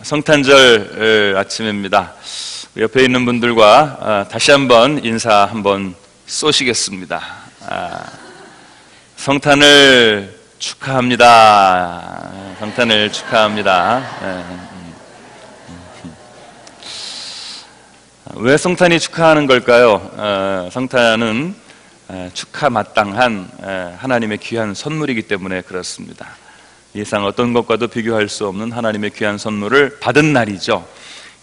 성탄절 아침입니다. 옆에 있는 분들과 다시 한번 인사 한번 쏘시겠습니다. 성탄을 축하합니다. 성탄을 축하합니다. 왜 성탄이 축하하는 걸까요? 성탄은 축하 마땅한 하나님의 귀한 선물이기 때문에 그렇습니다. 이 세상 어떤 것과도 비교할 수 없는 하나님의 귀한 선물을 받은 날이죠.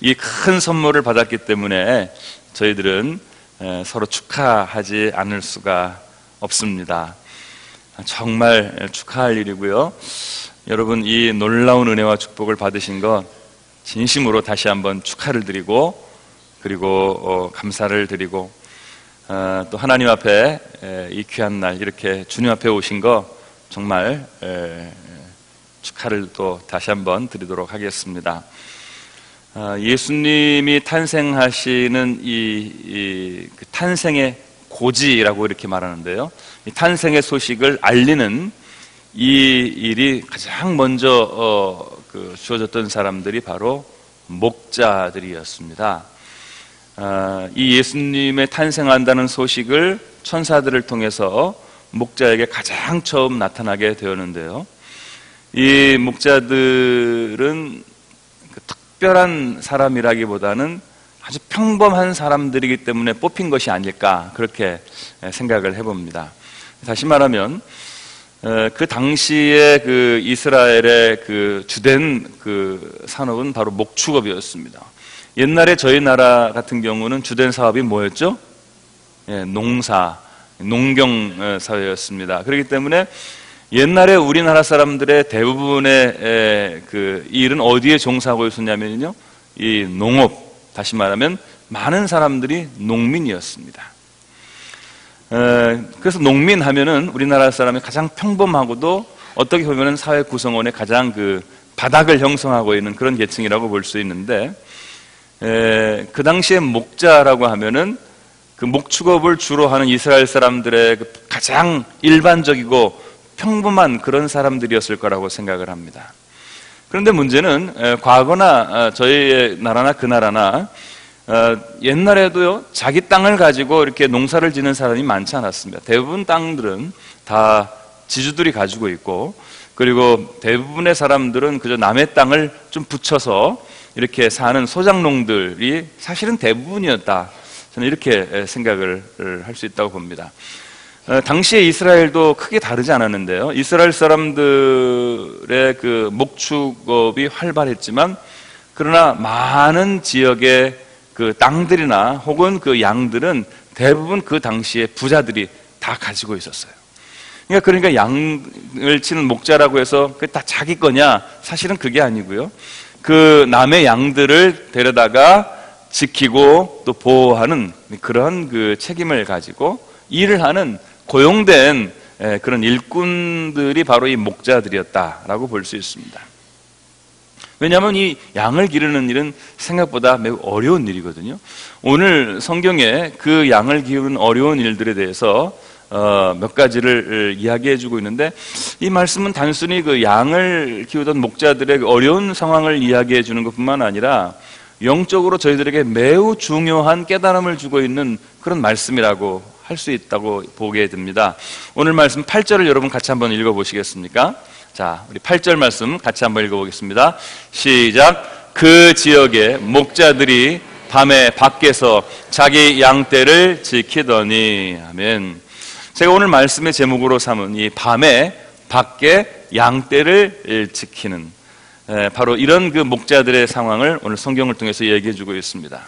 이 큰 선물을 받았기 때문에 저희들은 서로 축하하지 않을 수가 없습니다. 정말 축하할 일이고요. 여러분, 이 놀라운 은혜와 축복을 받으신 것 진심으로 다시 한번 축하를 드리고, 그리고 감사를 드리고, 또 하나님 앞에 이 귀한 날 이렇게 주님 앞에 오신 거 정말 축하를 또 다시 한번 드리도록 하겠습니다. 예수님이 탄생하시는 그 탄생의 고지라고 이렇게 말하는데요. 이 탄생의 소식을 알리는 이 일이 가장 먼저 주어졌던 사람들이 바로 목자들이었습니다. 이 예수님의 탄생한다는 소식을 천사들을 통해서 목자에게 가장 처음 나타나게 되었는데요. 이 목자들은 특별한 사람이라기보다는 아주 평범한 사람들이기 때문에 뽑힌 것이 아닐까, 그렇게 생각을 해봅니다. 다시 말하면 그 당시에 그 이스라엘의 그 주된 그 산업은 바로 목축업이었습니다. 옛날에 저희 나라 같은 경우는 주된 사업이 뭐였죠? 농사, 농경 사회였습니다. 그렇기 때문에 옛날에 우리나라 사람들의 대부분의 그 일은 어디에 종사하고 있었냐면요, 이 농업, 다시 말하면 많은 사람들이 농민이었습니다. 그래서 농민 하면은 우리나라 사람이 가장 평범하고도 어떻게 보면은 사회 구성원의 가장 그 바닥을 형성하고 있는 그런 계층이라고 볼 수 있는데, 그 당시에 목자라고 하면은 그 목축업을 주로 하는 이스라엘 사람들의 그 가장 일반적이고 평범한 그런 사람들이었을 거라고 생각을 합니다. 그런데 문제는 과거나 저희 나라나 그 나라나 옛날에도요, 자기 땅을 가지고 이렇게 농사를 짓는 사람이 많지 않았습니다. 대부분 땅들은 다 지주들이 가지고 있고, 그리고 대부분의 사람들은 그저 남의 땅을 좀 붙여서 이렇게 사는 소작농들이 사실은 대부분이었다. 저는 이렇게 생각을 할 수 있다고 봅니다. 당시에 이스라엘도 크게 다르지 않았는데요. 이스라엘 사람들의 그 목축업이 활발했지만, 그러나 많은 지역의 그 땅들이나 혹은 그 양들은 대부분 그 당시에 부자들이 다 가지고 있었어요. 그러니까 양을 치는 목자라고 해서 그게 다 자기 거냐? 사실은 그게 아니고요. 그 남의 양들을 데려다가 지키고 또 보호하는 그런 그 책임을 가지고 일을 하는 고용된 그런 일꾼들이 바로 이 목자들이었다라고 볼 수 있습니다. 왜냐하면 이 양을 기르는 일은 생각보다 매우 어려운 일이거든요. 오늘 성경에 그 양을 기르는 어려운 일들에 대해서 몇 가지를 이야기해주고 있는데, 이 말씀은 단순히 그 양을 키우던 목자들의 어려운 상황을 이야기해주는 것뿐만 아니라 영적으로 저희들에게 매우 중요한 깨달음을 주고 있는 그런 말씀이라고 할 수 있다고 보게 됩니다. 오늘 말씀 8절을 여러분 같이 한번 읽어보시겠습니까? 자, 우리 8절 말씀 같이 한번 읽어보겠습니다. 시작. 그 지역의 목자들이 밤에 밖에서 자기 양떼를 지키더니. 아멘. 제가 오늘 말씀의 제목으로 삼은 이 밤에 밖에 양떼를 지키는, 바로 이런 그 목자들의 상황을 오늘 성경을 통해서 얘기해주고 있습니다.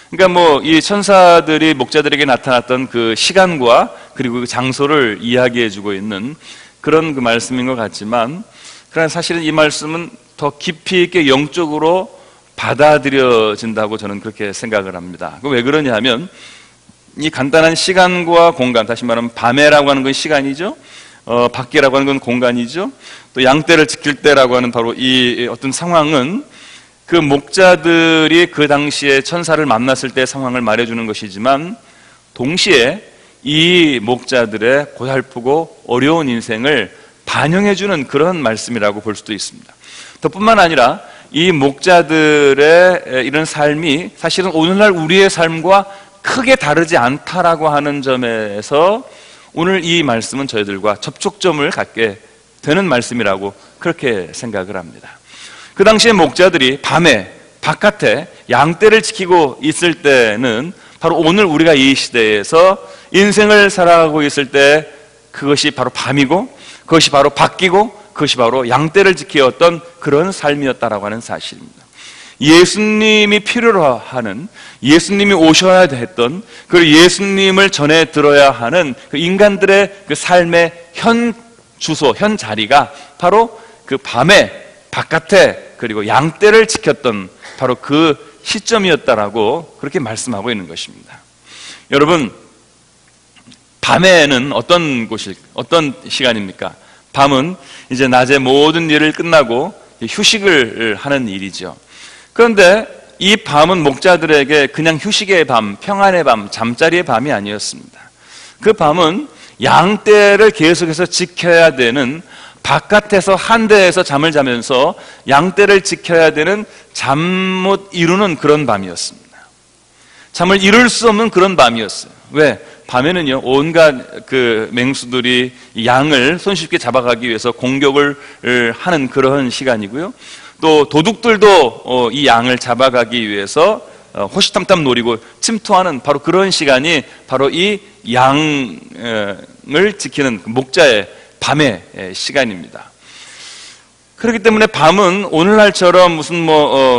그러니까 이 천사들이 목자들에게 나타났던 그 시간과 그리고 그 장소를 이야기해주고 있는 그런 그 말씀인 것 같지만, 그러나 사실은 이 말씀은 더 깊이 있게 영적으로 받아들여진다고 저는 그렇게 생각을 합니다. 왜 그러냐 하면, 이 간단한 시간과 공간, 다시 말하면 밤에라고 하는 건 시간이죠. 밖이라고 하는 건 공간이죠. 또 양떼를 지킬 때라고 하는 바로 이 어떤 상황은 그 목자들이 그 당시에 천사를 만났을 때 상황을 말해주는 것이지만, 동시에 이 목자들의 고달프고 어려운 인생을 반영해주는 그런 말씀이라고 볼 수도 있습니다. 뿐만 아니라 이 목자들의 이런 삶이 사실은 오늘날 우리의 삶과 크게 다르지 않다라고 하는 점에서 오늘 이 말씀은 저희들과 접촉점을 갖게 되는 말씀이라고 그렇게 생각을 합니다. 그 당시에 목자들이 밤에 바깥에 양떼를 지키고 있을 때는 바로 오늘 우리가 이 시대에서 인생을 살아가고 있을 때 그것이 바로 밤이고, 그것이 바로 바뀌고, 그것이 바로 양떼를 지키었던 그런 삶이었다라고 하는 사실입니다. 예수님이 필요로 하는, 예수님이 오셔야 했던, 그리고 예수님을 전해 들어야 하는 그 인간들의 그 삶의 현 주소, 현 자리가 바로 그 밤에 바깥에 그리고 양떼를 지켰던 바로 그 시점이었다라고 그렇게 말씀하고 있는 것입니다. 여러분, 밤에는 어떤 시간입니까? 밤은 이제 낮에 모든 일을 끝나고 휴식을 하는 일이죠. 그런데 이 밤은 목자들에게 그냥 휴식의 밤, 평안의 밤, 잠자리의 밤이 아니었습니다. 그 밤은 양떼를 계속해서 지켜야 되는, 바깥에서 한 대에서 잠을 자면서 양떼를 지켜야 되는 잠 못 이루는 그런 밤이었습니다. 잠을 이룰 수 없는 그런 밤이었어요. 왜? 밤에는요, 온갖 그 맹수들이 양을 손쉽게 잡아가기 위해서 공격을 하는 그런 시간이고요. 또 도둑들도 이 양을 잡아가기 위해서 호시탐탐 노리고 침투하는 바로 그런 시간이 바로 이 양을 지키는 목자의 밤의 시간입니다. 그렇기 때문에 밤은 오늘날처럼 무슨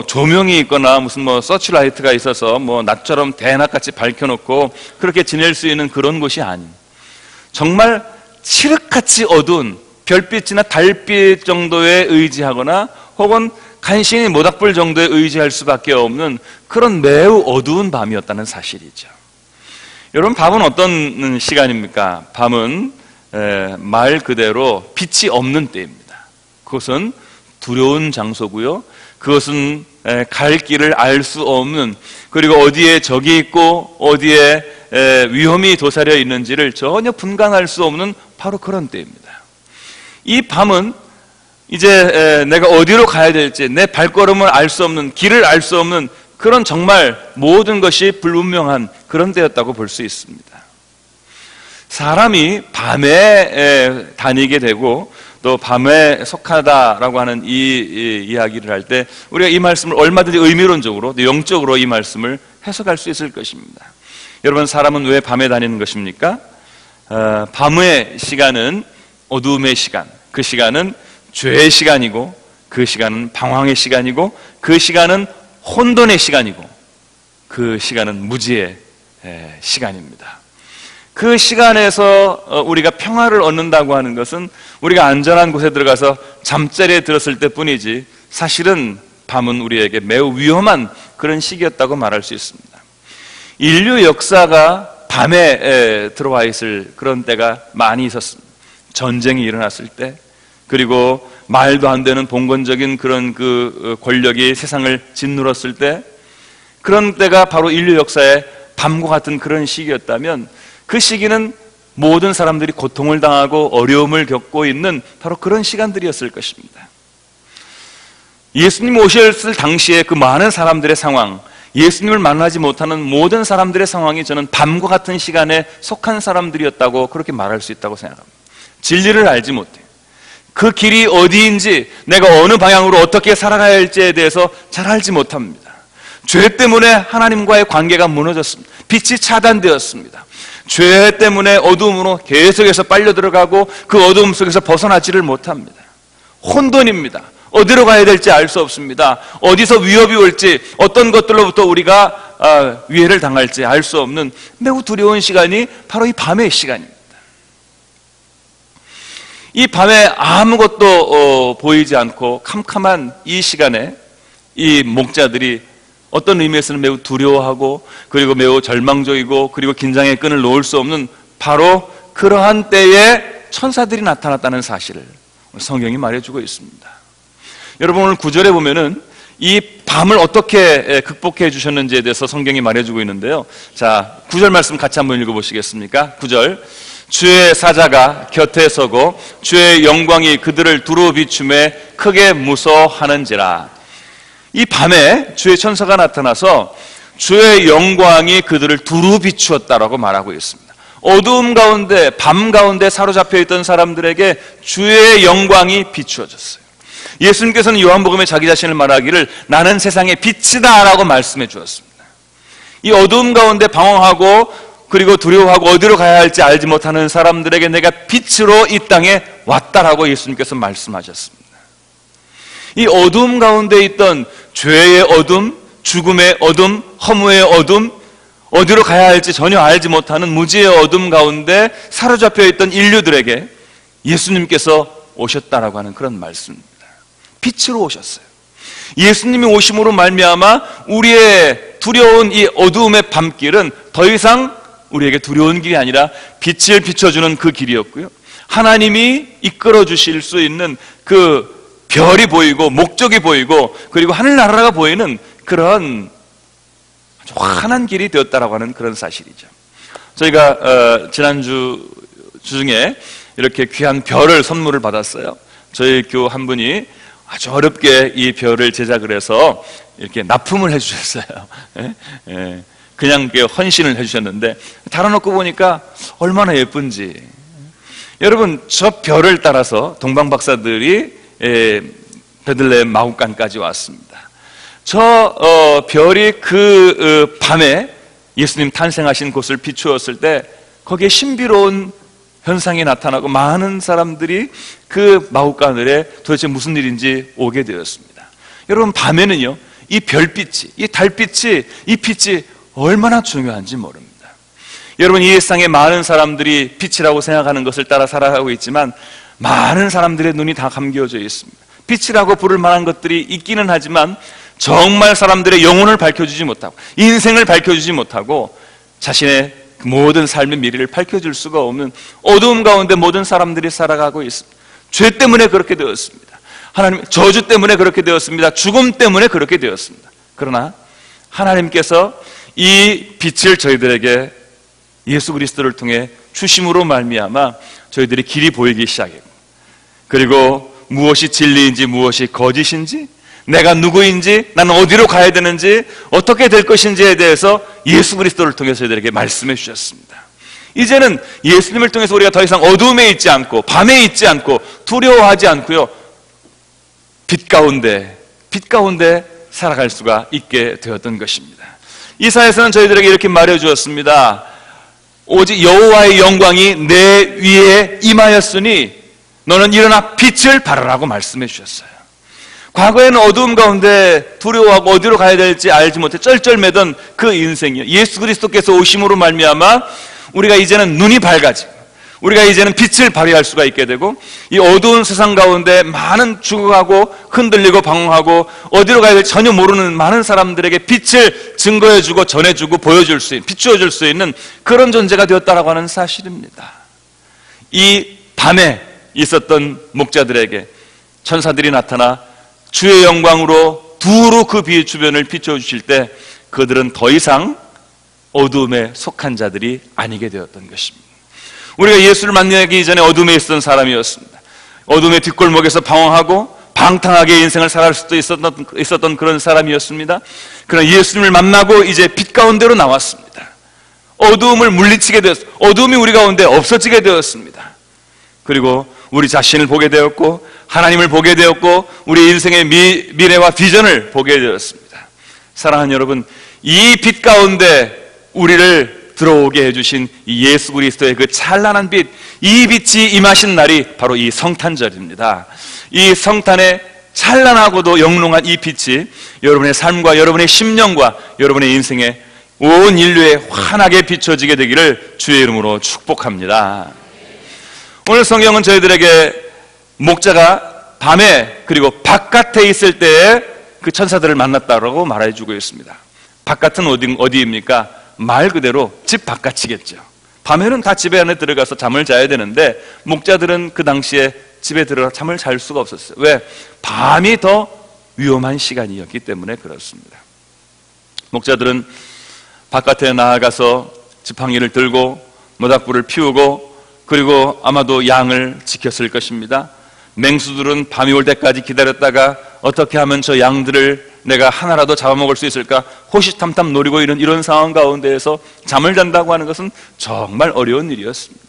조명이 있거나 무슨 서치라이트가 있어서 낮처럼 대낮같이 밝혀놓고 그렇게 지낼 수 있는 그런 곳이 아닌, 정말 칠흑같이 어두운 별빛이나 달빛 정도에 의지하거나 혹은 간신히 모닥불 정도에 의지할 수밖에 없는 그런 매우 어두운 밤이었다는 사실이죠. 여러분, 밤은 어떤 시간입니까? 밤은 말 그대로 빛이 없는 때입니다. 그것은 두려운 장소고요, 그것은 갈 길을 알 수 없는, 그리고 어디에 적이 있고 어디에 위험이 도사려 있는지를 전혀 분간할 수 없는 바로 그런 때입니다. 이 밤은 이제 내가 어디로 가야 될지, 내 발걸음을 알 수 없는, 길을 알 수 없는 그런 정말 모든 것이 불분명한 그런 때였다고 볼 수 있습니다. 사람이 밤에 다니게 되고 또 밤에 속하다라고 하는 이 이야기를 할 때 우리가 이 말씀을 얼마든지 의미론적으로, 영적으로 이 말씀을 해석할 수 있을 것입니다. 여러분, 사람은 왜 밤에 다니는 것입니까? 밤의 시간은 어두움의 시간, 그 시간은 죄의 시간이고, 그 시간은 방황의 시간이고, 그 시간은 혼돈의 시간이고, 그 시간은 무지의 시간입니다. 그 시간에서 우리가 평화를 얻는다고 하는 것은 우리가 안전한 곳에 들어가서 잠자리에 들었을 때뿐이지, 사실은 밤은 우리에게 매우 위험한 그런 시기였다고 말할 수 있습니다. 인류 역사가 밤에 들어와 있을 그런 때가 많이 있었습니다. 전쟁이 일어났을 때, 그리고 말도 안 되는 봉건적인 그런 그 권력이 세상을 짓눌렀을 때, 그런 때가 바로 인류 역사의 밤과 같은 그런 시기였다면, 그 시기는 모든 사람들이 고통을 당하고 어려움을 겪고 있는 바로 그런 시간들이었을 것입니다. 예수님 오셨을 당시에 그 많은 사람들의 상황, 예수님을 만나지 못하는 모든 사람들의 상황이 저는 밤과 같은 시간에 속한 사람들이었다고 그렇게 말할 수 있다고 생각합니다. 진리를 알지 못해, 그 길이 어디인지, 내가 어느 방향으로 어떻게 살아가야 할지에 대해서 잘 알지 못합니다. 죄 때문에 하나님과의 관계가 무너졌습니다. 빛이 차단되었습니다. 죄 때문에 어두움으로 계속해서 빨려 들어가고 그 어두움 속에서 벗어나지를 못합니다. 혼돈입니다. 어디로 가야 될지 알 수 없습니다. 어디서 위협이 올지, 어떤 것들로부터 우리가 위해를 당할지 알 수 없는 매우 두려운 시간이 바로 이 밤의 시간입니다. 이 밤에 아무것도 보이지 않고 캄캄한 이 시간에 이 목자들이 어떤 의미에서는 매우 두려워하고, 그리고 매우 절망적이고, 그리고 긴장의 끈을 놓을 수 없는 바로 그러한 때에 천사들이 나타났다는 사실을 성경이 말해주고 있습니다. 여러분, 오늘 9절에 보면은 이 밤을 어떻게 극복해 주셨는지에 대해서 성경이 말해주고 있는데요. 자, 9절 말씀 같이 한번 읽어보시겠습니까? 9절. 주의 사자가 곁에 서고 주의 영광이 그들을 두루 비춤에 크게 무서워하는지라. 이 밤에 주의 천사가 나타나서 주의 영광이 그들을 두루 비추었다라고 말하고 있습니다. 어두움 가운데, 밤 가운데 사로잡혀 있던 사람들에게 주의 영광이 비추어졌어요. 예수님께서는 요한복음에 자기 자신을 말하기를 나는 세상의 빛이다 라고 말씀해 주었습니다. 이 어두움 가운데 방황하고 그리고 두려워하고 어디로 가야 할지 알지 못하는 사람들에게 내가 빛으로 이 땅에 왔다라고 예수님께서 말씀하셨습니다. 이 어두움 가운데 있던 죄의 어둠, 죽음의 어둠, 허무의 어둠, 어디로 가야 할지 전혀 알지 못하는 무지의 어둠 가운데 사로잡혀 있던 인류들에게 예수님께서 오셨다라고 하는 그런 말씀입니다. 빛으로 오셨어요. 예수님이 오심으로 말미암아 우리의 두려운 이 어두움의 밤길은 더 이상 우리에게 두려운 길이 아니라 빛을 비춰주는 그 길이었고요, 하나님이 이끌어 주실 수 있는 그 별이 보이고 목적이 보이고 그리고 하늘나라가 보이는 그런 아주 환한 길이 되었다라고 하는 그런 사실이죠. 저희가 지난주 중에 이렇게 귀한 별을 선물을 받았어요. 저희 교 한 분이 아주 어렵게 이 별을 제작을 해서 이렇게 납품을 해주셨어요. 그냥 헌신을 해주셨는데 달아놓고 보니까 얼마나 예쁜지. 여러분, 저 별을 따라서 동방박사들이 베들레헴 마구간까지 왔습니다. 저 별이 그 밤에 예수님 탄생하신 곳을 비추었을 때 거기에 신비로운 현상이 나타나고 많은 사람들이 그 마구간을에 도대체 무슨 일인지 오게 되었습니다. 여러분, 밤에는요, 이 별빛이, 이 달빛이, 이 빛이 얼마나 중요한지 모릅니다. 여러분, 이 세상에 많은 사람들이 빛이라고 생각하는 것을 따라 살아가고 있지만 많은 사람들의 눈이 다 감겨져 있습니다. 빛이라고 부를 만한 것들이 있기는 하지만 정말 사람들의 영혼을 밝혀주지 못하고 인생을 밝혀주지 못하고 자신의 모든 삶의 미래를 밝혀줄 수가 없는 어두움 가운데 모든 사람들이 살아가고 있습니다. 죄 때문에 그렇게 되었습니다. 하나님 저주 때문에 그렇게 되었습니다. 죽음 때문에 그렇게 되었습니다. 그러나 하나님께서 이 빛을 저희들에게 예수 그리스도를 통해 주심으로 말미암아 저희들이 길이 보이기 시작했고, 그리고 무엇이 진리인지 무엇이 거짓인지, 내가 누구인지, 나는 어디로 가야 되는지, 어떻게 될 것인지에 대해서 예수 그리스도를 통해서 저희들에게 말씀해 주셨습니다. 이제는 예수님을 통해서 우리가 더 이상 어두움에 있지 않고 밤에 있지 않고 두려워하지 않고요, 빛 가운데 살아갈 수가 있게 되었던 것입니다. 이사야서는 저희들에게 이렇게 말해 주었습니다. 오직 여호와의 영광이 내 위에 임하였으니 너는 일어나 빛을 발하라고 말씀해 주셨어요. 과거에는 어두움 가운데 두려워하고 어디로 가야 될지 알지 못해 쩔쩔매던 그 인생이요, 예수 그리스도께서 오심으로 말미암아 우리가 이제는 눈이 밝아지고 우리가 이제는 빛을 발휘할 수가 있게 되고, 이 어두운 세상 가운데 많은 죽어가고 흔들리고 방황하고 어디로 가야 될지 전혀 모르는 많은 사람들에게 빛을 증거해주고 전해주고 보여줄 수 있는, 비추어줄 수 있는 그런 존재가 되었다라고 하는 사실입니다. 이 밤에 있었던 목자들에게 천사들이 나타나 주의 영광으로 두루 그 빛 주변을 비춰주실 때 그들은 더 이상 어두움에 속한 자들이 아니게 되었던 것입니다. 우리가 예수를 만나기 이전에 어둠에 있었던 사람이었습니다. 어둠의 뒷골목에서 방황하고 방탕하게 인생을 살아갈 수도 있었던 그런 사람이었습니다. 그러나 예수님을 만나고 이제 빛 가운데로 나왔습니다. 어두움을 물리치게 되었습니다. 어두움이 우리 가운데 없어지게 되었습니다. 그리고 우리 자신을 보게 되었고 하나님을 보게 되었고 우리 인생의 미래와 비전을 보게 되었습니다. 사랑하는 여러분, 이 빛 가운데 우리를 들어오게 해주신 이 예수 그리스도의 그 찬란한 빛, 이 빛이 임하신 날이 바로 이 성탄절입니다. 이 성탄의 찬란하고도 영롱한 이 빛이 여러분의 삶과 여러분의 심령과 여러분의 인생에 온 인류에 환하게 비춰지게 되기를 주의 이름으로 축복합니다. 오늘 성경은 저희들에게 목자가 밤에 그리고 바깥에 있을 때에 그 천사들을 만났다고 말해주고 있습니다. 바깥은 어디입니까? 말 그대로 집 바깥이겠죠. 밤에는 다 집에 안에 들어가서 잠을 자야 되는데 목자들은 그 당시에 집에 들어가 잠을 잘 수가 없었어요. 왜? 밤이 더 위험한 시간이었기 때문에 그렇습니다. 목자들은 바깥에 나아가서 지팡이를 들고 모닥불을 피우고 그리고 아마도 양을 지켰을 것입니다. 맹수들은 밤이 올 때까지 기다렸다가 어떻게 하면 저 양들을 내가 하나라도 잡아먹을 수 있을까 호시탐탐 노리고 있는 이런 상황 가운데에서 잠을 잔다고 하는 것은 정말 어려운 일이었습니다.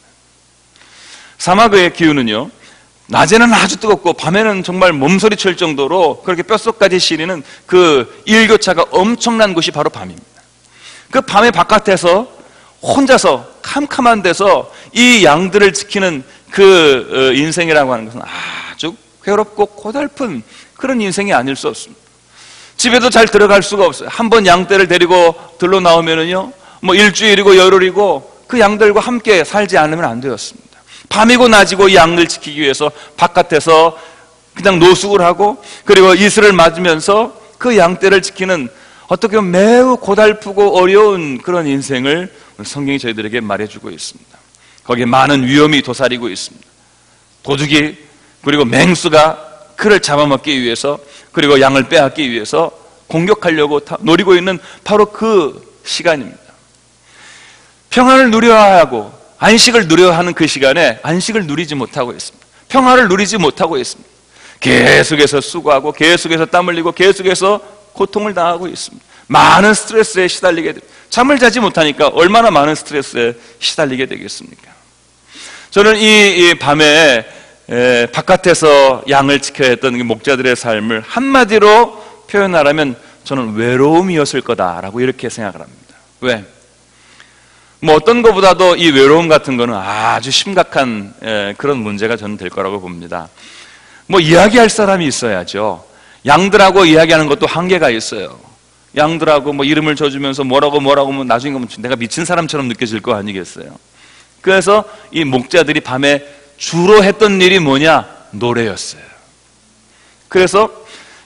사막의 기후는요, 낮에는 아주 뜨겁고 밤에는 정말 몸소리 칠 정도로 그렇게 뼛속까지 시리는 그 일교차가 엄청난 곳이 바로 밤입니다. 그 밤의 바깥에서 혼자서 캄캄한 데서 이 양들을 지키는 그 인생이라고 하는 것은 아주 괴롭고 고달픈 그런 인생이 아닐 수 없습니다. 집에도 잘 들어갈 수가 없어요. 한번 양떼를 데리고 들러 나오면은요, 뭐 일주일이고 열흘이고 그 양들과 함께 살지 않으면 안 되었습니다. 밤이고 낮이고 이 양을 지키기 위해서 바깥에서 그냥 노숙을 하고, 그리고 이슬을 맞으면서 그 양떼를 지키는 어떻게 보면 매우 고달프고 어려운 그런 인생을 성경이 저희들에게 말해주고 있습니다. 거기에 많은 위험이 도사리고 있습니다. 도둑이 그리고 맹수가 그를 잡아먹기 위해서, 그리고 양을 빼앗기 위해서 공격하려고 노리고 있는 바로 그 시간입니다. 평안을 누려야 하고 안식을 누려야 하는 그 시간에 안식을 누리지 못하고 있습니다. 평안을 누리지 못하고 있습니다. 계속해서 수고하고 계속해서 땀 흘리고 계속해서 고통을 당하고 있습니다. 많은 스트레스에 시달리게 됩니다. 잠을 자지 못하니까 얼마나 많은 스트레스에 시달리게 되겠습니까? 저는 이 밤에 바깥에서 양을 지켜야 했던 목자들의 삶을 한마디로 표현하라면 저는 외로움이었을 거다라고 이렇게 생각을 합니다. 왜? 뭐 어떤 것보다도 이 외로움 같은 거는 아주 심각한 그런 문제가 저는 될 거라고 봅니다. 뭐 이야기할 사람이 있어야죠. 양들하고 이야기하는 것도 한계가 있어요. 양들하고 뭐 이름을 줘주면서 뭐라고 하면 나중에 내가 미친 사람처럼 느껴질 거 아니겠어요? 그래서 이 목자들이 밤에 주로 했던 일이 뭐냐? 노래였어요. 그래서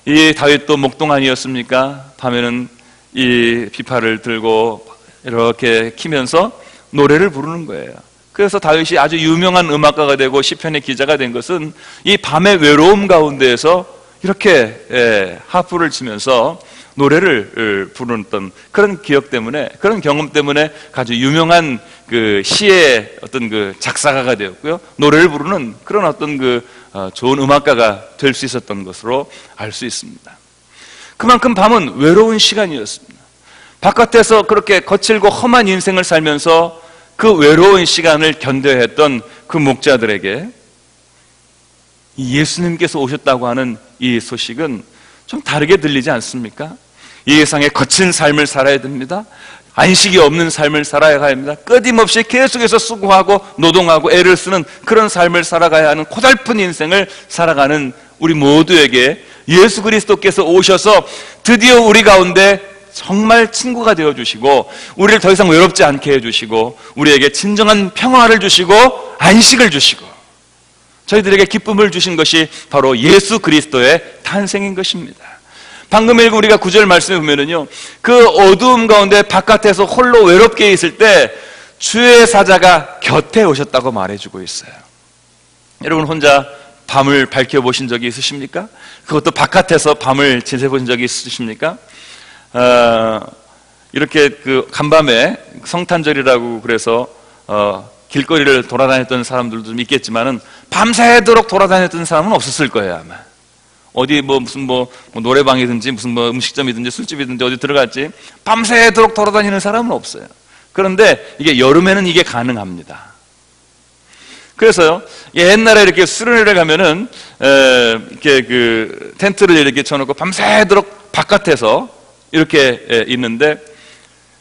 이 다윗도 목동안이었습니까? 밤에는 이 비파를 들고 이렇게 키면서 노래를 부르는 거예요. 그래서 다윗이 아주 유명한 음악가가 되고 시편의 기자가 된 것은 이 밤의 외로움 가운데에서 이렇게 하프를 치면서 노래를 부르던 그런 기억 때문에, 그런 경험 때문에 아주 유명한 그 시의 어떤 그 작사가가 되었고요, 노래를 부르는 그런 어떤 그 좋은 음악가가 될 수 있었던 것으로 알 수 있습니다. 그만큼 밤은 외로운 시간이었습니다. 바깥에서 그렇게 거칠고 험한 인생을 살면서 그 외로운 시간을 견뎌야 했던 그 목자들에게 예수님께서 오셨다고 하는 이 소식은 좀 다르게 들리지 않습니까? 이 세상에 거친 삶을 살아야 됩니다. 안식이 없는 삶을 살아야 합니다. 끊임없이 계속해서 수고하고 노동하고 애를 쓰는 그런 삶을 살아가야 하는 고달픈 인생을 살아가는 우리 모두에게 예수 그리스도께서 오셔서 드디어 우리 가운데 정말 친구가 되어주시고, 우리를 더 이상 외롭지 않게 해주시고, 우리에게 진정한 평화를 주시고 안식을 주시고 저희들에게 기쁨을 주신 것이 바로 예수 그리스도의 탄생인 것입니다. 방금 읽은 우리가 9절 말씀에 보면은요, 그 어두움 가운데 바깥에서 홀로 외롭게 있을 때 주의 사자가 곁에 오셨다고 말해주고 있어요. 여러분 혼자 밤을 밝혀보신 적이 있으십니까? 그것도 바깥에서 밤을 지새보신 적이 있으십니까? 이렇게 그 간밤에 성탄절이라고 그래서 길거리를 돌아다녔던 사람들도 좀 있겠지만은 밤새도록 돌아다녔던 사람은 없었을 거예요, 아마. 어디 무슨 노래방이든지 무슨 음식점이든지 술집이든지 어디 들어갔지 밤새도록 돌아다니는 사람은 없어요. 그런데 이게 여름에는 이게 가능합니다. 그래서요, 옛날에 이렇게 수련회를 가면은 이렇게 그 텐트를 이렇게 쳐놓고 밤새도록 바깥에서 이렇게 있는데,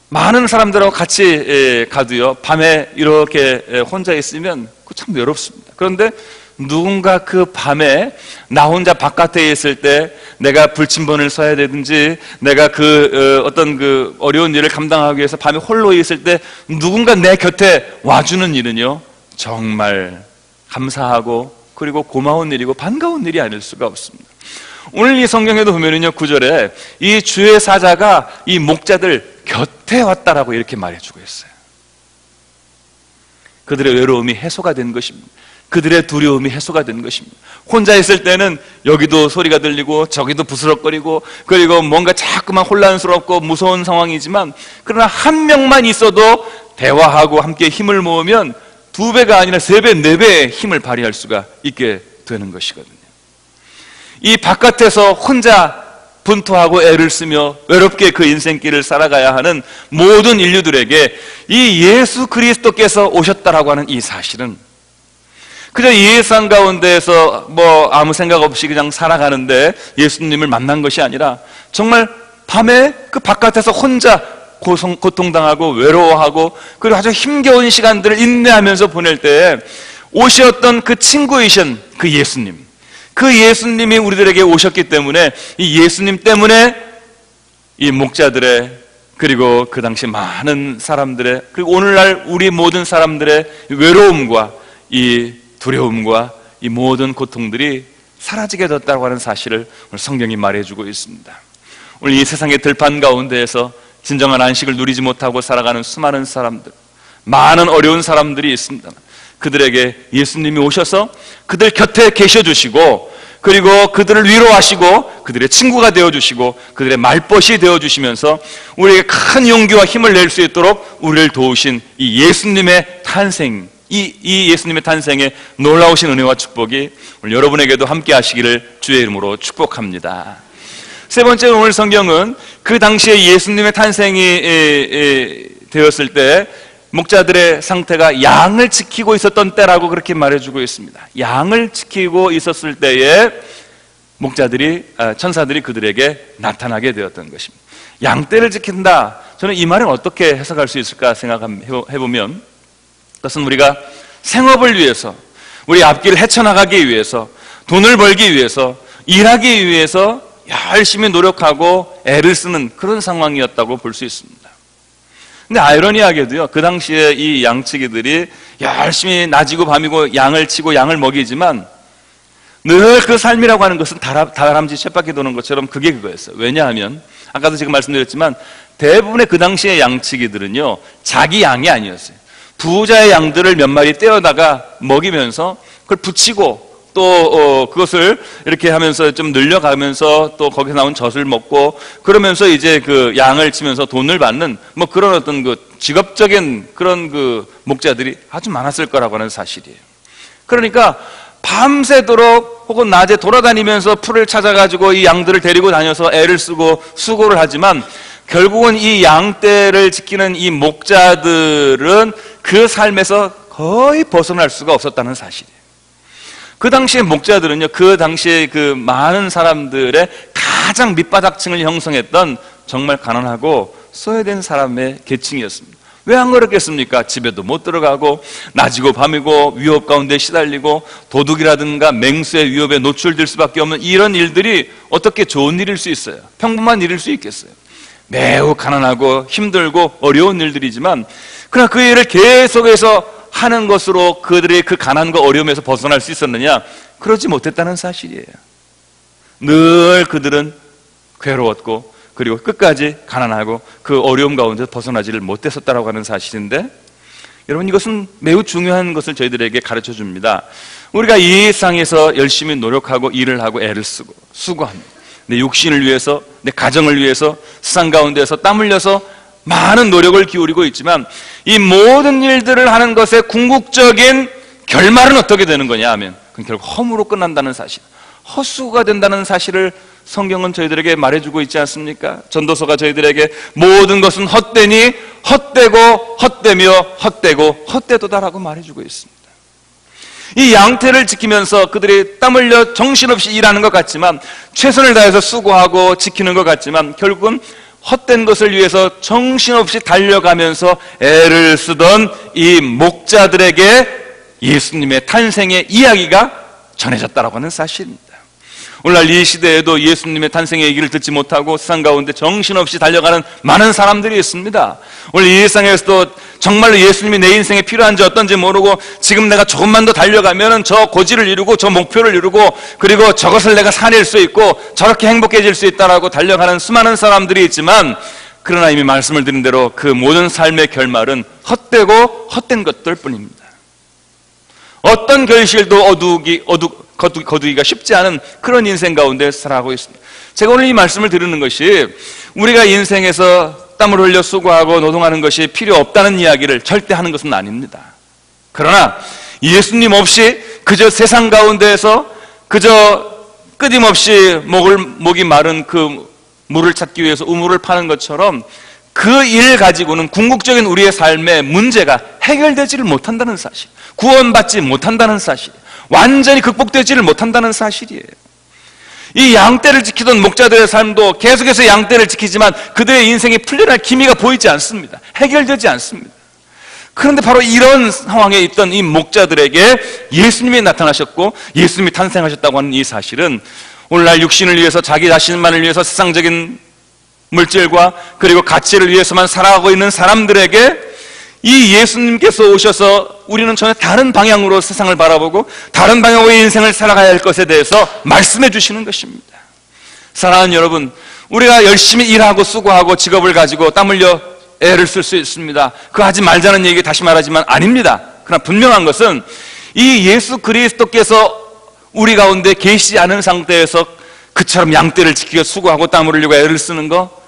많은 사람들하고 같이 가도요, 밤에 이렇게 혼자 있으면 참 외롭습니다. 그런데 누군가 그 밤에 나 혼자 바깥에 있을 때 내가 불침번을 써야 되든지 내가 그 어떤 그 어려운 일을 감당하기 위해서 밤에 홀로 있을 때 누군가 내 곁에 와주는 일은요, 정말 감사하고 그리고 고마운 일이고 반가운 일이 아닐 수가 없습니다. 오늘 이 성경에도 보면은요, 9절에 이 주의 사자가 이 목자들 곁에 왔다라고 이렇게 말해주고 있어요. 그들의 외로움이 해소가 된 것입니다. 그들의 두려움이 해소가 된 것입니다. 혼자 있을 때는 여기도 소리가 들리고 저기도 부스럭거리고 그리고 뭔가 자꾸만 혼란스럽고 무서운 상황이지만, 그러나 한 명만 있어도 대화하고 함께 힘을 모으면 2배가 아니라 3배, 4배의 힘을 발휘할 수가 있게 되는 것이거든요. 이 바깥에서 혼자 분투하고 애를 쓰며 외롭게 그 인생길을 살아가야 하는 모든 인류들에게 이 예수 그리스도께서 오셨다라고 하는 이 사실은 그저 이 일상 가운데에서 뭐 아무 생각 없이 그냥 살아가는데 예수님을 만난 것이 아니라 정말 밤에 그 바깥에서 혼자 고통당하고 외로워하고 그리고 아주 힘겨운 시간들을 인내하면서 보낼 때에 오셨던 그 친구이신 그 예수님, 그 예수님이 우리들에게 오셨기 때문에 이 예수님 때문에 이 목자들의 그리고 그 당시 많은 사람들의 그리고 오늘날 우리 모든 사람들의 외로움과 이 두려움과 이 모든 고통들이 사라지게 됐다고 하는 사실을 오늘 성경이 말해주고 있습니다. 오늘 이 세상의 들판 가운데에서 진정한 안식을 누리지 못하고 살아가는 수많은 사람들, 많은 어려운 사람들이 있습니다. 그들에게 예수님이 오셔서 그들 곁에 계셔주시고 그리고 그들을 위로하시고 그들의 친구가 되어주시고 그들의 말벗이 되어주시면서 우리에게 큰 용기와 힘을 낼 수 있도록 우리를 도우신 이 예수님의 탄생, 이 예수님의 탄생에 놀라우신 은혜와 축복이 오늘 여러분에게도 함께 하시기를 주의 이름으로 축복합니다. 세 번째, 오늘 성경은 그 당시에 예수님의 탄생이 되었을 때 목자들의 상태가 양을 지키고 있었던 때라고 그렇게 말해주고 있습니다. 양을 지키고 있었을 때에 목자들이 천사들이 그들에게 나타나게 되었던 것입니다. 양떼를 지킨다, 저는 이 말을 어떻게 해석할 수 있을까 생각해보면 그것은 우리가 생업을 위해서 우리 앞길을 헤쳐나가기 위해서 돈을 벌기 위해서 일하기 위해서 열심히 노력하고 애를 쓰는 그런 상황이었다고 볼 수 있습니다. 근데 아이러니하게도요, 그 당시에 이 양치기들이 열심히 낮이고 밤이고 양을 치고 양을 먹이지만 늘 그 삶이라고 하는 것은 다람쥐 쳇바퀴 도는 것처럼 그게 그거였어요. 왜냐하면 아까도 지금 말씀드렸지만 대부분의 그 당시의 양치기들은요 자기 양이 아니었어요. 부자의 양들을 몇 마리 떼어다가 먹이면서 그걸 붙이고 또 그것을 이렇게 하면서 좀 늘려가면서 또 거기서 나온 젖을 먹고 그러면서 이제 그 양을 치면서 돈을 받는 뭐 그런 어떤 그 직업적인 그런 그 목자들이 아주 많았을 거라고 하는 사실이에요. 그러니까 밤새도록 혹은 낮에 돌아다니면서 풀을 찾아가지고 이 양들을 데리고 다녀서 애를 쓰고 수고를 하지만 결국은 이 양떼를 지키는 이 목자들은 그 삶에서 거의 벗어날 수가 없었다는 사실이에요. 그 당시의 목자들은요, 그 당시에 그 많은 사람들의 가장 밑바닥층을 형성했던 정말 가난하고 소외된 사람의 계층이었습니다. 왜 안 그렇겠습니까? 집에도 못 들어가고 낮이고 밤이고 위협 가운데 시달리고 도둑이라든가 맹수의 위협에 노출될 수밖에 없는 이런 일들이 어떻게 좋은 일일 수 있어요? 평범한 일일 수 있겠어요? 매우 가난하고 힘들고 어려운 일들이지만 그러나 그 일을 계속해서 하는 것으로 그들의 그 가난과 어려움에서 벗어날 수 있었느냐? 그러지 못했다는 사실이에요. 늘 그들은 괴로웠고 그리고 끝까지 가난하고 그 어려움 가운데 벗어나지를 못했었다라고 하는 사실인데 여러분, 이것은 매우 중요한 것을 저희들에게 가르쳐 줍니다. 우리가 이 세상에서 열심히 노력하고 일을 하고 애를 쓰고 수고합니다. 내 육신을 위해서, 내 가정을 위해서 세상 가운데서 땀 흘려서 많은 노력을 기울이고 있지만 이 모든 일들을 하는 것의 궁극적인 결말은 어떻게 되는 거냐 하면 그건 결국 허무로 끝난다는 사실, 헛수고가 된다는 사실을 성경은 저희들에게 말해주고 있지 않습니까? 전도서가 저희들에게 모든 것은 헛되니 헛되고 헛되며 헛되고 헛되도다라고 말해주고 있습니다. 이 양태를 지키면서 그들이 땀 흘려 정신없이 일하는 것 같지만 최선을 다해서 수고하고 지키는 것 같지만 결국은 헛된 것을 위해서 정신없이 달려가면서 애를 쓰던 이 목자들에게 예수님의 탄생의 이야기가 전해졌다라고 하는 사실입니다. 오늘날 이 시대에도 예수님의 탄생의 얘기를 듣지 못하고 세상 가운데 정신없이 달려가는 많은 사람들이 있습니다. 오늘 이 세상에서도 정말로 예수님이 내 인생에 필요한지 어떤지 모르고 지금 내가 조금만 더 달려가면 저 고지를 이루고 저 목표를 이루고 그리고 저것을 내가 사낼 수 있고 저렇게 행복해질 수 있다라고 달려가는 수많은 사람들이 있지만 그러나 이미 말씀을 드린 대로 그 모든 삶의 결말은 헛되고 헛된 것들 뿐입니다. 어떤 결실도 거두기가 쉽지 않은 그런 인생 가운데 살아가고 있습니다. 제가 오늘 이 말씀을 드리는 것이 우리가 인생에서 땀을 흘려 수고하고 노동하는 것이 필요 없다는 이야기를 절대 하는 것은 아닙니다. 그러나 예수님 없이 그저 세상 가운데에서 그저 끊임없이 목이 마른 그 물을 찾기 위해서 우물을 파는 것처럼 그 일 가지고는 궁극적인 우리의 삶의 문제가 해결되지를 못한다는 사실, 구원받지 못한다는 사실, 완전히 극복되지를 못한다는 사실이에요. 이 양떼를 지키던 목자들의 삶도 계속해서 양떼를 지키지만 그들의 인생이 풀려날 기미가 보이지 않습니다. 해결되지 않습니다. 그런데 바로 이런 상황에 있던 이 목자들에게 예수님이 나타나셨고 예수님이 탄생하셨다고 하는 이 사실은 오늘날 육신을 위해서, 자기 자신만을 위해서 세상적인 물질과 그리고 가치를 위해서만 살아가고 있는 사람들에게 이 예수님께서 오셔서 우리는 전혀 다른 방향으로 세상을 바라보고 다른 방향으로 인생을 살아가야 할 것에 대해서 말씀해 주시는 것입니다. 사랑하는 여러분, 우리가 열심히 일하고 수고하고 직업을 가지고 땀 흘려 애를 쓸 수 있습니다. 그거 하지 말자는 얘기 다시 말하지만 아닙니다. 그러나 분명한 것은 이 예수 그리스도께서 우리 가운데 계시지 않은 상태에서 그처럼 양떼를 지키고 수고하고 땀을 흘리고 애를 쓰는 거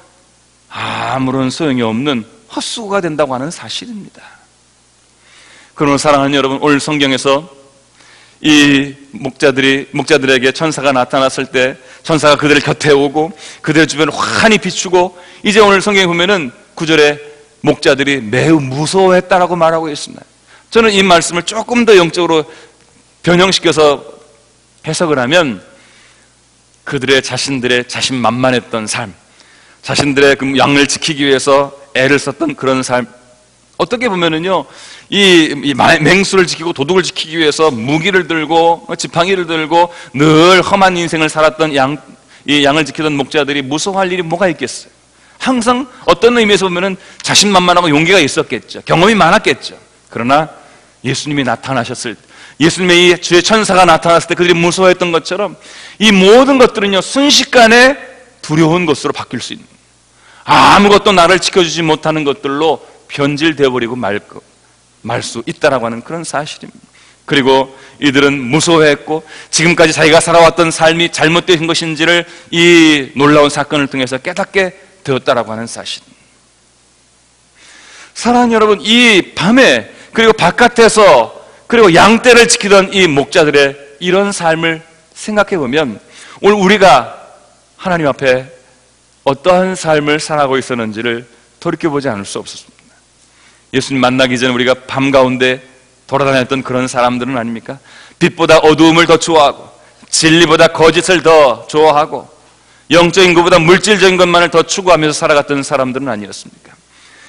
아무런 소용이 없는 헛수고가 된다고 하는 사실입니다. 그러나 사랑하는 여러분, 오늘 성경에서 이 목자들에게 천사가 나타났을 때 천사가 그들을 곁에 오고 그들의 주변을 환히 비추고 이제 오늘 성경에 보면은 9절에 목자들이 매우 무서워했다라고 말하고 있습니다. 저는 이 말씀을 조금 더 영적으로 변형시켜서 해석을 하면 그들의 자신들의 자신만만했던 삶, 자신들의 그 양을 지키기 위해서 애를 썼던 그런 삶, 어떻게 보면은요, 이 맹수를 지키고 도둑을 지키기 위해서 무기를 들고 지팡이를 들고 늘 험한 인생을 살았던 이 양을 지키던 목자들이 무서워할 일이 뭐가 있겠어요? 항상 어떤 의미에서 보면은 자신만만하고 용기가 있었겠죠. 경험이 많았겠죠. 그러나 예수님이 나타나셨을 때, 예수님의 이 주의 천사가 나타났을 때 그들이 무서워했던 것처럼 이 모든 것들은요, 순식간에 두려운 것으로 바뀔 수 있는, 아무것도 나를 지켜주지 못하는 것들로 변질되어 버리고 말 수 있다라고 하는 그런 사실입니다. 그리고 이들은 무서워했고 지금까지 자기가 살아왔던 삶이 잘못된 것인지를 이 놀라운 사건을 통해서 깨닫게 되었다라고 하는 사실입니다. 사랑하는 여러분, 이 밤에 그리고 바깥에서 그리고 양떼를 지키던 이 목자들의 이런 삶을 생각해 보면 오늘 우리가 하나님 앞에 어떠한 삶을 살아가고 있었는지를 돌이켜보지 않을 수 없었습니다. 예수님 만나기 전에 우리가 밤 가운데 돌아다녔던 그런 사람들은 아닙니까? 빛보다 어두움을 더 좋아하고 진리보다 거짓을 더 좋아하고 영적인 것보다 물질적인 것만을 더 추구하면서 살아갔던 사람들은 아니었습니까?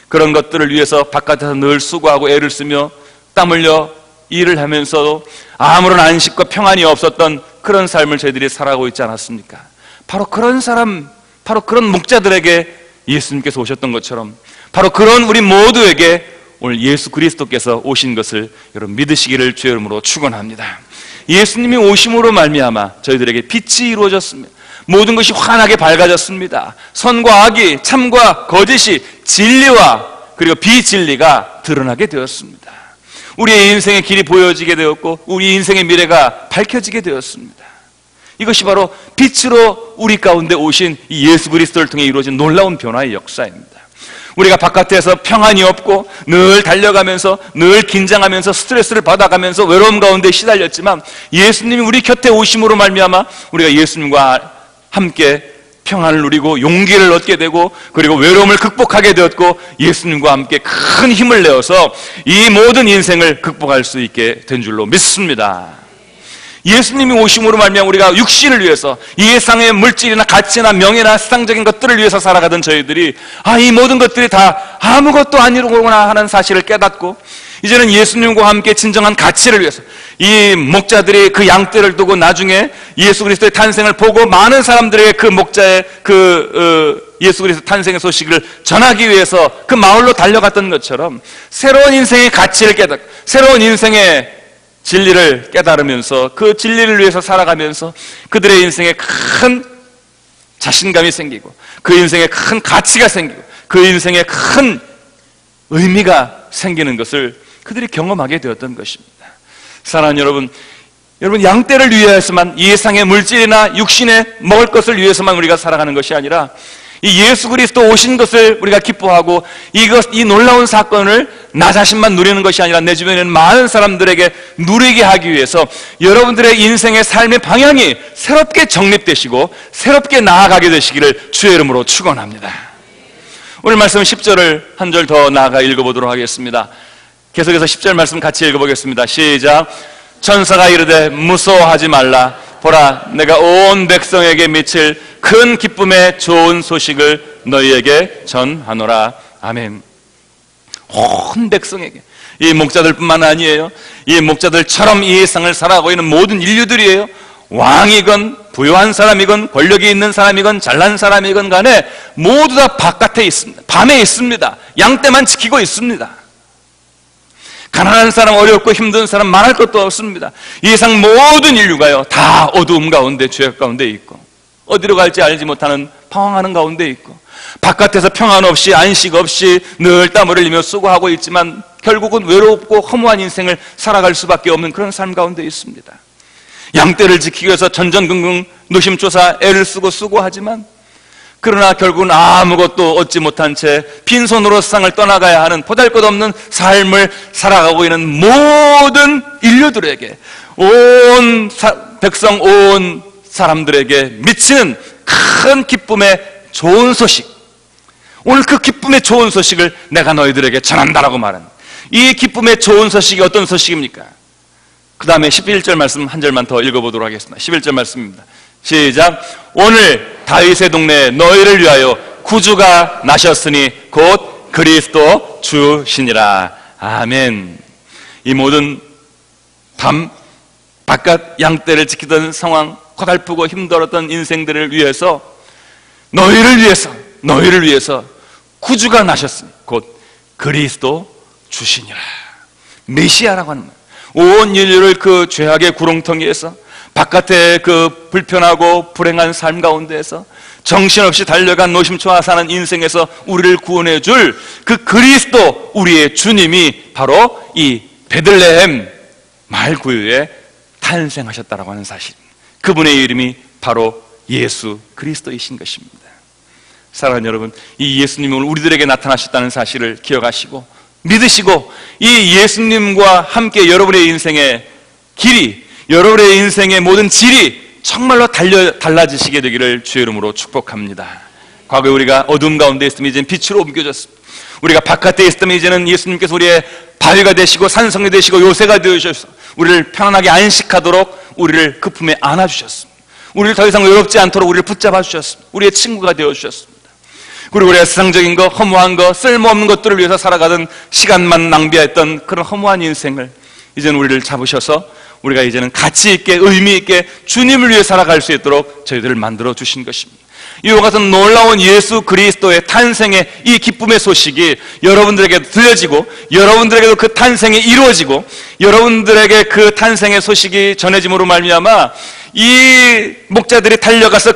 그런 것들을 위해서 바깥에서 늘 수고하고 애를 쓰며 땀 흘려 일을 하면서도 아무런 안식과 평안이 없었던 그런 삶을 저희들이 살아가고 있지 않았습니까? 바로 그런 사람, 바로 그런 목자들에게 예수님께서 오셨던 것처럼 바로 그런 우리 모두에게 오늘 예수 그리스도께서 오신 것을 여러분 믿으시기를 주의 이름으로 축원합니다. 예수님이 오심으로 말미암아 저희들에게 빛이 이루어졌습니다. 모든 것이 환하게 밝아졌습니다. 선과 악이, 참과 거짓이, 진리와 그리고 비진리가 드러나게 되었습니다. 우리의 인생의 길이 보여지게 되었고 우리 인생의 미래가 밝혀지게 되었습니다. 이것이 바로 빛으로 우리 가운데 오신 이 예수 그리스도를 통해 이루어진 놀라운 변화의 역사입니다. 우리가 바깥에서 평안이 없고 늘 달려가면서 늘 긴장하면서 스트레스를 받아가면서 외로움 가운데 시달렸지만 예수님이 우리 곁에 오심으로 말미암아 우리가 예수님과 함께 평안을 누리고 용기를 얻게 되고 그리고 외로움을 극복하게 되었고 예수님과 함께 큰 힘을 내어서 이 모든 인생을 극복할 수 있게 된 줄로 믿습니다. 예수님이 오심으로 말미암아 우리가 육신을 위해서 이 세상의 물질이나 가치나 명예나 세상적인 것들을 위해서 살아가던 저희들이 이 모든 것들이 다 아무것도 아니로구나 하는 사실을 깨닫고 이제는 예수님과 함께 진정한 가치를 위해서 이 목자들이 그 양떼를 두고 나중에 예수 그리스도의 탄생을 보고 많은 사람들에게 그 목자의 예수 그리스도 탄생의 소식을 전하기 위해서 그 마을로 달려갔던 것처럼 새로운 인생의 가치를 깨닫고 새로운 인생의 진리를 깨달으면서 그 진리를 위해서 살아가면서 그들의 인생에 큰 자신감이 생기고 그 인생에 큰 가치가 생기고 그 인생에 큰 의미가 생기는 것을 그들이 경험하게 되었던 것입니다. 사랑하는 여러분 양떼를 위해서만 이 세상의 물질이나 육신에 먹을 것을 위해서만 우리가 살아가는 것이 아니라 이 예수 그리스도 오신 것을 우리가 기뻐하고 이 놀라운 사건을 나 자신만 누리는 것이 아니라 내 주변에 있는 많은 사람들에게 누리게 하기 위해서 여러분들의 인생의 삶의 방향이 새롭게 정립되시고 새롭게 나아가게 되시기를 주의 이름으로 축원합니다. 오늘 말씀 10절을 한 절 더 나아가 읽어보도록 하겠습니다. 계속해서 10절 말씀 같이 읽어보겠습니다. 시작. 천사가 이르되 무서워하지 말라. 보라, 내가 온 백성에게 미칠 큰 기쁨의 좋은 소식을 너희에게 전하노라. 아멘. 온 백성에게, 이 목자들뿐만 아니에요. 이 목자들처럼 이 세상을 살아가고 있는 모든 인류들이에요. 왕이건 부유한 사람이건 권력이 있는 사람이건 잘난 사람이건 간에 모두 다 바깥에 있습니다. 밤에 있습니다. 양떼만 지키고 있습니다. 가난한 사람, 어렵고 힘든 사람 말할 것도 없습니다. 이 세상 모든 인류가요 다 어두움 가운데, 죄악 가운데 있고 어디로 갈지 알지 못하는 방황하는 가운데 있고 바깥에서 평안 없이 안식 없이 늘 땀을 흘리며 수고하고 있지만 결국은 외롭고 허무한 인생을 살아갈 수밖에 없는 그런 삶 가운데 있습니다. 양떼를 지키기 위해서 전전긍긍 노심초사 애를 쓰고 수고하지만 그러나 결국은 아무것도 얻지 못한 채 빈손으로 세상을 떠나가야 하는 보잘것없는 삶을 살아가고 있는 모든 인류들에게, 온 백성, 온 사람들에게 미치는 큰 기쁨의 좋은 소식, 오늘 그 기쁨의 좋은 소식을 내가 너희들에게 전한다라고 말하는 이 기쁨의 좋은 소식이 어떤 소식입니까? 그 다음에 11절 말씀 한 절만 더 읽어보도록 하겠습니다. 11절 말씀입니다. 시작. 오늘 다윗의 동네에 너희를 위하여 구주가 나셨으니 곧 그리스도 주시니라. 아멘. 이 모든 밤 바깥 양떼를 지키던 상황, 고달프고 힘들었던 인생들을 위해서 너희를 위해서 구주가 나셨으니 곧 그리스도 주시니라. 메시아라고 하는 말. 온 인류를 그 죄악의 구렁텅이에서, 바깥의 그 불편하고 불행한 삶 가운데에서, 정신없이 달려간 노심초사 사는 인생에서 우리를 구원해 줄 그 그리스도, 우리의 주님이 바로 이 베들레헴 마을 구유에 탄생하셨다라고 하는 사실, 그분의 이름이 바로 예수 그리스도이신 것입니다. 사랑하는 여러분, 이 예수님이 오늘 우리들에게 나타나셨다는 사실을 기억하시고 믿으시고 이 예수님과 함께 여러분의 인생의 길이, 여러분의 인생의 모든 질이 정말로 달라지시게 되기를 주의 이름으로 축복합니다. 과거에 우리가 어둠 가운데 있으면 이제는 빛으로 옮겨졌습니다. 우리가 바깥에 있으면 이제는 예수님께서 우리의 바위가 되시고 산성이 되시고 요새가 되어주셔서 우리를 편안하게 안식하도록 우리를 그 품에 안아주셨습니다. 우리를 더 이상 외롭지 않도록 우리를 붙잡아 주셨습니다. 우리의 친구가 되어주셨습니다. 그리고 우리가 세상적인 것, 허무한 것, 쓸모없는 것들을 위해서 살아가던, 시간만 낭비했던 그런 허무한 인생을 이제는 우리를 잡으셔서 우리가 이제는 가치 있게, 의미 있게 주님을 위해 살아갈 수 있도록 저희들을 만들어 주신 것입니다. 이와 같은 놀라운 예수 그리스도의 탄생의 이 기쁨의 소식이 여러분들에게도 들려지고, 여러분들에게도 그 탄생이 이루어지고, 여러분들에게 그 탄생의 소식이 전해짐으로 말미암아 이 목자들이 달려가서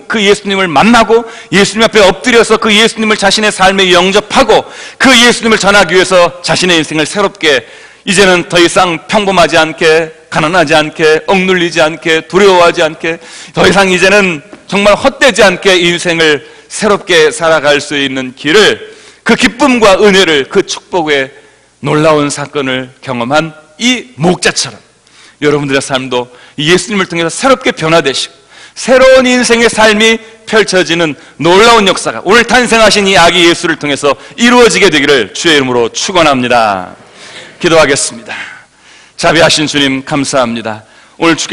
그 예수님을 만나고 예수님 앞에 엎드려서 그 예수님을 자신의 삶에 영접하고 그 예수님을 전하기 위해서 자신의 인생을 새롭게, 이제는 더 이상 평범하지 않게, 가난하지 않게, 억눌리지 않게, 두려워하지 않게, 더 이상 이제는 정말 헛되지 않게 인생을 새롭게 살아갈 수 있는 길을, 그 기쁨과 은혜를, 그 축복의 놀라운 사건을 경험한 이 목자처럼 여러분들의 삶도 예수님을 통해서 새롭게 변화되시고 새로운 인생의 삶이 펼쳐지는 놀라운 역사가 오늘 탄생하신 이 아기 예수를 통해서 이루어지게 되기를 주의 이름으로 축원합니다. 기도하겠습니다. 자비하신 주님 감사합니다. 오늘 주께